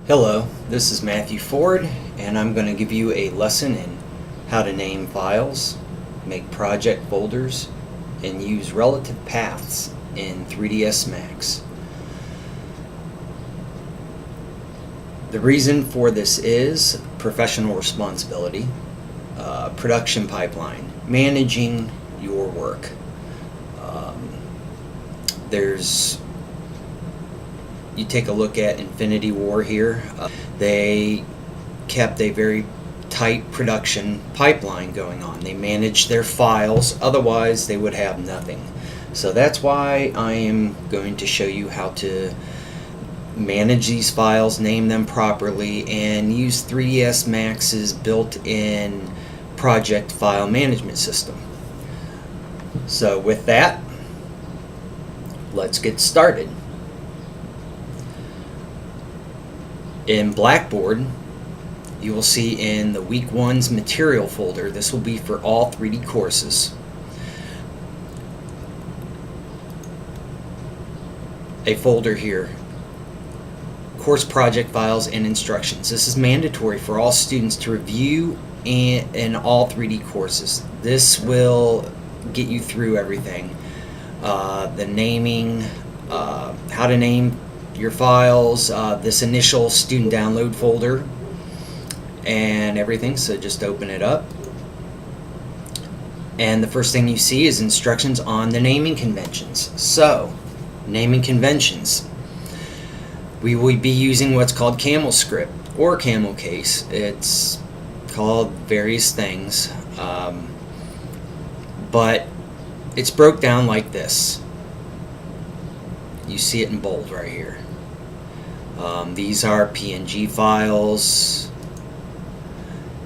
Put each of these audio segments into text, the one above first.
Hello, this is Matthew Ford, and I'm going to give you a lesson in how to name files, make project folders, and use relative paths in 3ds Max. The reason for this is professional responsibility, production pipeline, managing your work. You take a look at Infinity War here. They kept a very tight production pipeline going on. They managed their files, otherwise they would have nothing. So that's why I am going to show you how to manage these files, name them properly, and use 3ds Max's built-in project file management system. So with that, let's get started. In Blackboard, you will see in the Week 1's material folder, this will be for all 3D courses, a folder here, course project files and instructions. This is mandatory for all students to review in all 3D courses. This will get you through everything. The naming, how to name your files, this initial student download folder, and everything. So just open it up, and the first thing you see is instructions on the naming conventions. So, naming conventions. We will be using what's called camel script or camel case. It's called various things, but it's broke down like this. You see it in bold right here. These are PNG files.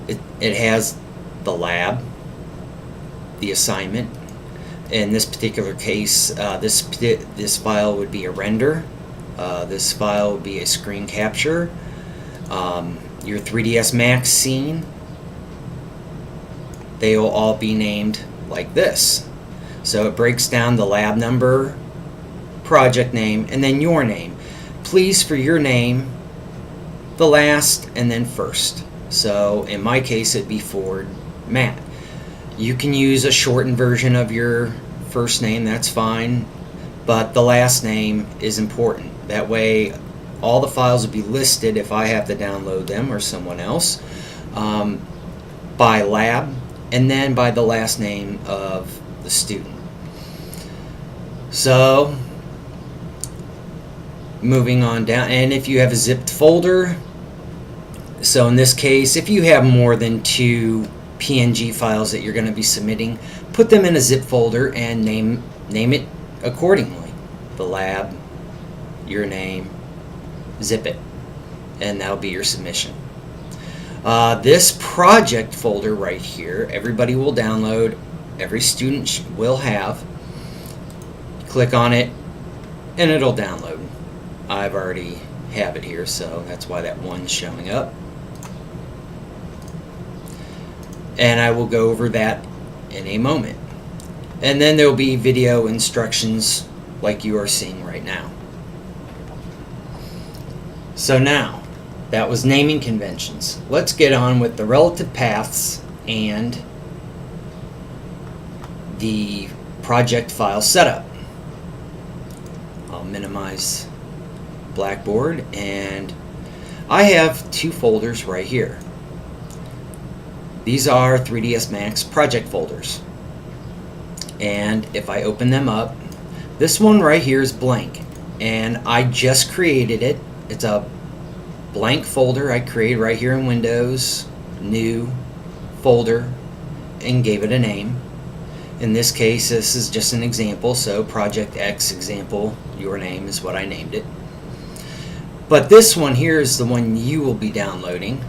It has the lab, the assignment. In this particular case, this file would be a render. This file would be a screen capture. Your 3ds Max scene. They will all be named like this. So it breaks down the lab number, project name, and then your name. Please, for your name, the last and then first. So in my case, it'd be Ford Matt. You can use a shortened version of your first name, that's fine, but the last name is important. That way all the files will be listed, if I have to download them or someone else, by lab and then by the last name of the student. So moving on down, and if you have a zipped folder, so in this case, if you have more than 2 PNG files that you're going to be submitting, put them in a zip folder and name it accordingly. The lab, your name, zip it, and that'll be your submission. This project folder right here, everybody will download, every student will have. Click on it and it'll download. I've already have it here, so that's why that one's showing up. And I will go over that in a moment. And then there will be video instructions like you are seeing right now. So now, that was naming conventions. Let's get on with the relative paths and the project file setup. I'll minimize Blackboard, and I have 2 folders right here. These are 3ds Max project folders, and if I open them up, this one right here is blank, and I just created it. It's a blank folder I created right here in Windows, new folder, and gave it a name. In this case, this is just an example, so Project X example, your name is what I named it. But this one here is the one you will be downloading,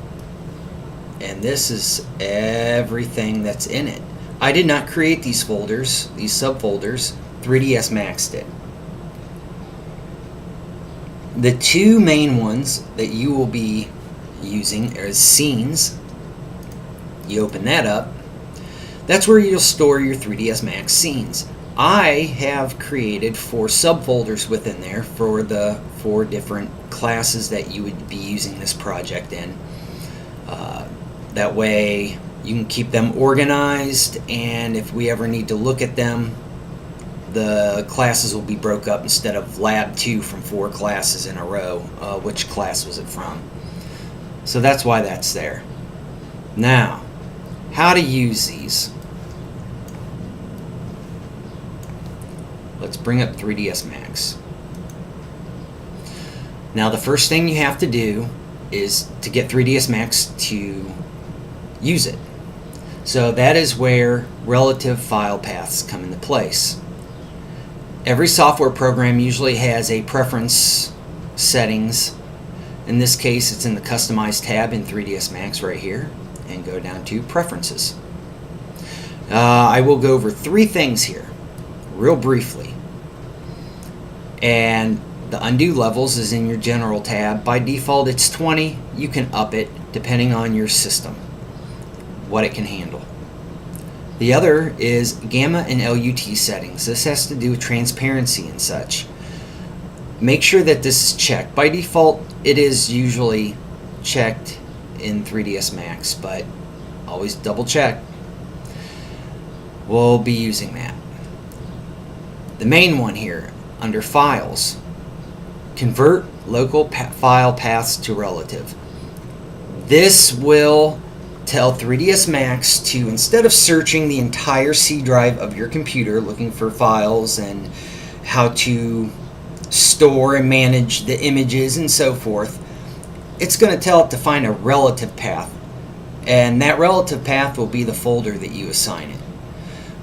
and this is everything that's in it. I did not create these folders, these subfolders, 3ds Max did. The 2 main ones that you will be using are scenes. You open that up. That's where you'll store your 3ds Max scenes. I have created 4 subfolders within there for the 4 different classes that you would be using this project in. That way you can keep them organized, and if we ever need to look at them, the classes will be broke up instead of lab 2 from 4 classes in a row. Which class was it from? So that's why that's there. Now, how to use these. Let's bring up 3ds Max. Now the first thing you have to do is to get 3ds Max to use it. So that is where relative file paths come into place. Every software program usually has a preference settings. In this case, it's in the Customize tab in 3ds Max right here, and go down to Preferences. I will go over 3 things here real briefly. And the undo levels is in your General tab. By default it's 20. You can up it depending on your system, what it can handle. The other is gamma and LUT settings. This has to do with transparency and such. Make sure that this is checked. By default it is usually checked in 3ds Max, but always double check. We'll be using that. The main one here under Files, convert local file paths to relative. This will tell 3ds Max to, instead of searching the entire C drive of your computer looking for files and how to store and manage the images and so forth, it's going to tell it to find a relative path, and that relative path will be the folder that you assign it.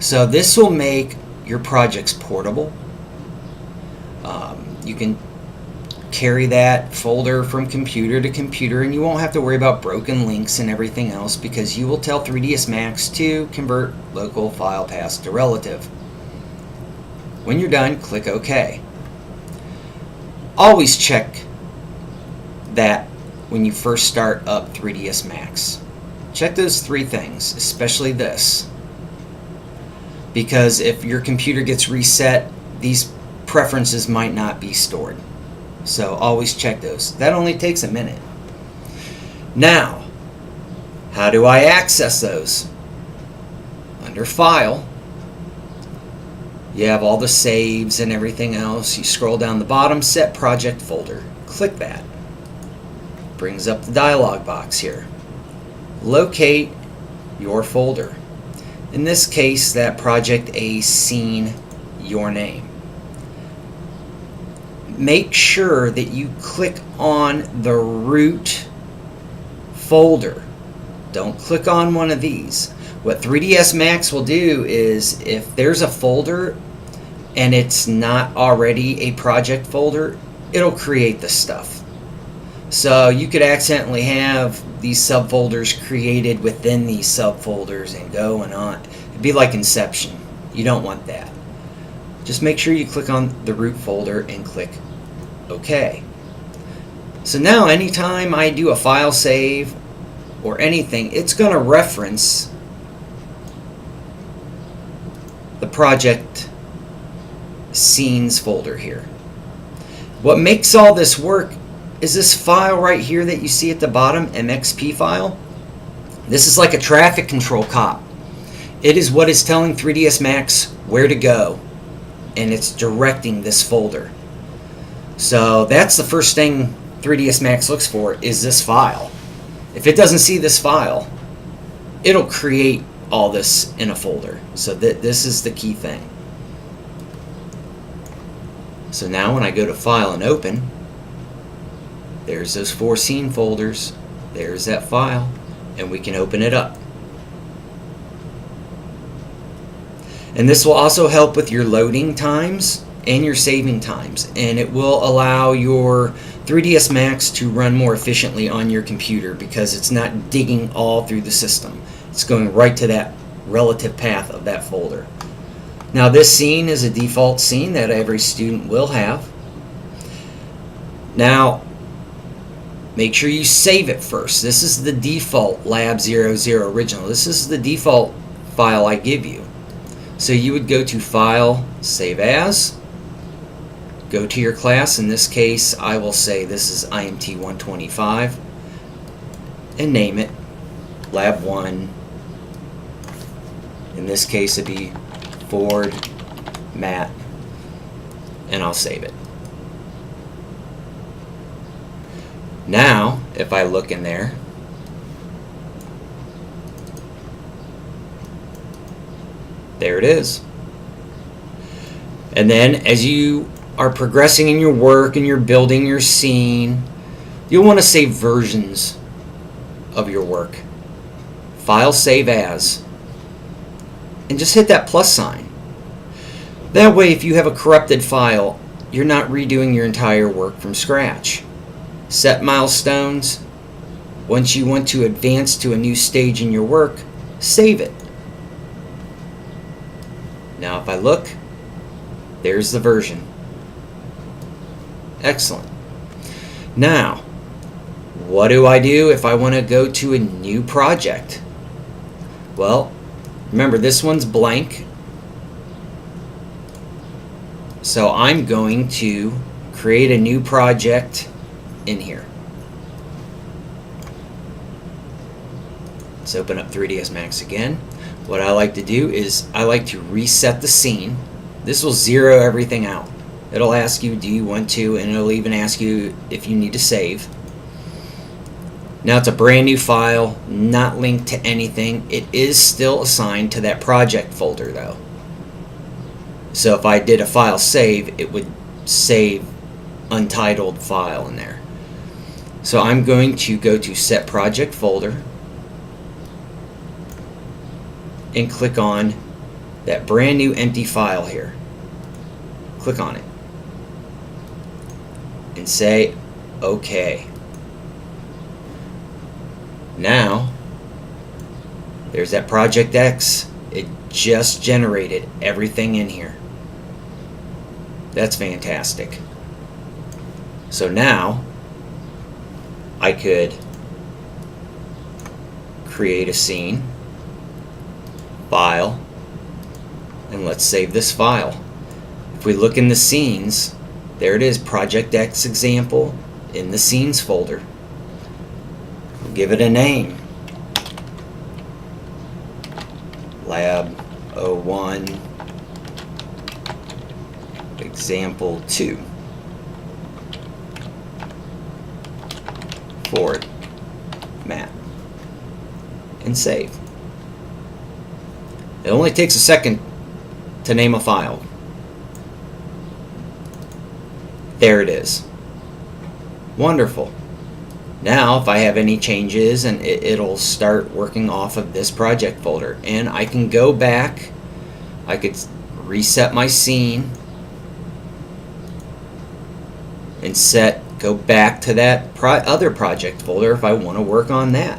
So this will make your projects portable. You can carry that folder from computer to computer, and you won't have to worry about broken links and everything else, because you will tell 3ds Max to convert local file paths to relative. When you're done, click OK. Always check that when you first start up 3ds Max. Check those 3 things, especially this, because if your computer gets reset, these preferences might not be stored. So always check those. That only takes a minute. Now, how do I access those? Under File, you have all the saves and everything else. You scroll down the bottom, Set Project Folder. Click that. Brings up the dialog box here. Locate your folder. In this case, that Project A scene, your name. Make sure that you click on the root folder. Don't click on one of these. What 3ds Max will do is, if there's a folder and it's not already a project folder, it'll create the stuff. So you could accidentally have these subfolders created within these subfolders and going on. It'd be like Inception. You don't want that. Just make sure you click on the root folder and click OK. So now anytime I do a file save or anything, it's going to reference the project scenes folder here. What makes all this work is this file right here that you see at the bottom, MXP file. This is like a traffic control cop. It is what is telling 3ds Max where to go, and it's directing this folder. So that's the first thing 3ds Max looks for, is this file. If it doesn't see this file, it'll create all this in a folder. So this is the key thing. So now when I go to File and Open, there's those 4 scene folders, there's that file, and we can open it up. And this will also help with your loading times and your saving times, and it will allow your 3ds Max to run more efficiently on your computer, because it's not digging all through the system. It's going right to that relative path of that folder. Now this scene is a default scene that every student will have. Now make sure you save it first. This is the default Lab 00 original. This is the default file I give you. So you would go to File, Save As, go to your class. In this case, I will say this is IMT 125, and name it Lab 1. In this case, it'd be Ford Matt, and I'll save it. Now, if I look in there, there it is. And then as you are progressing in your work and you're building your scene, you'll want to save versions of your work. File, Save As, and just hit that plus sign. That way, if you have a corrupted file, you're not redoing your entire work from scratch. Set milestones. Once you want to advance to a new stage in your work, save it. Now if I look, there's the version. Excellent. Now, what do I do if I want to go to a new project? Well, remember this one's blank. So I'm going to create a new project in here. Let's open up 3ds Max again. What I like to do is I like to reset the scene. This will zero everything out. It'll ask you, do you want to, and it'll even ask you if you need to save. Now it's a brand new file, not linked to anything. It is still assigned to that project folder though. So if I did a file save, it would save untitled file in there. So I'm going to go to Set Project Folder and click on that brand new empty file here. Click on it and say OK. Now there's that Project X. It just generated everything in here. That's fantastic. So now I could create a scene, file, and let's save this file. If we look in the scenes, there it is, Project X example in the scenes folder. We'll give it a name. Lab 01 example 2. Ford Matt, and save. It only takes a second to name a file. There it is. Wonderful. Now if I have any changes, and it'll start working off of this project folder, and I can go back. I could reset my scene and go back to that other project folder if I want to work on that.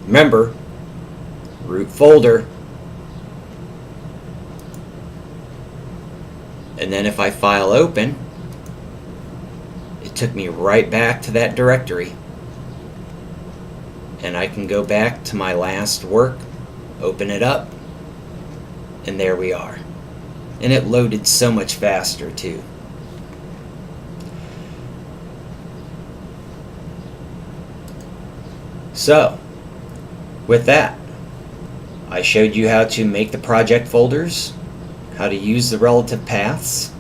Remember, root folder, and then if I file open, it took me right back to that directory, and I can go back to my last work, open it up, and there we are. And it loaded so much faster too. So with that, I showed you how to make the project folders, how to use the relative paths,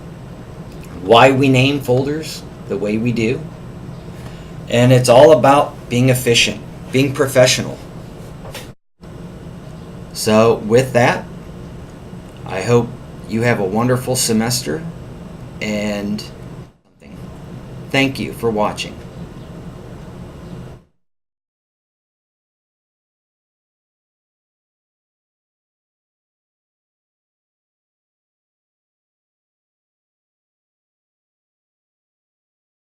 why we name folders the way we do, and it's all about being efficient, being professional. So with that, I hope you have a wonderful semester, and thank you for watching.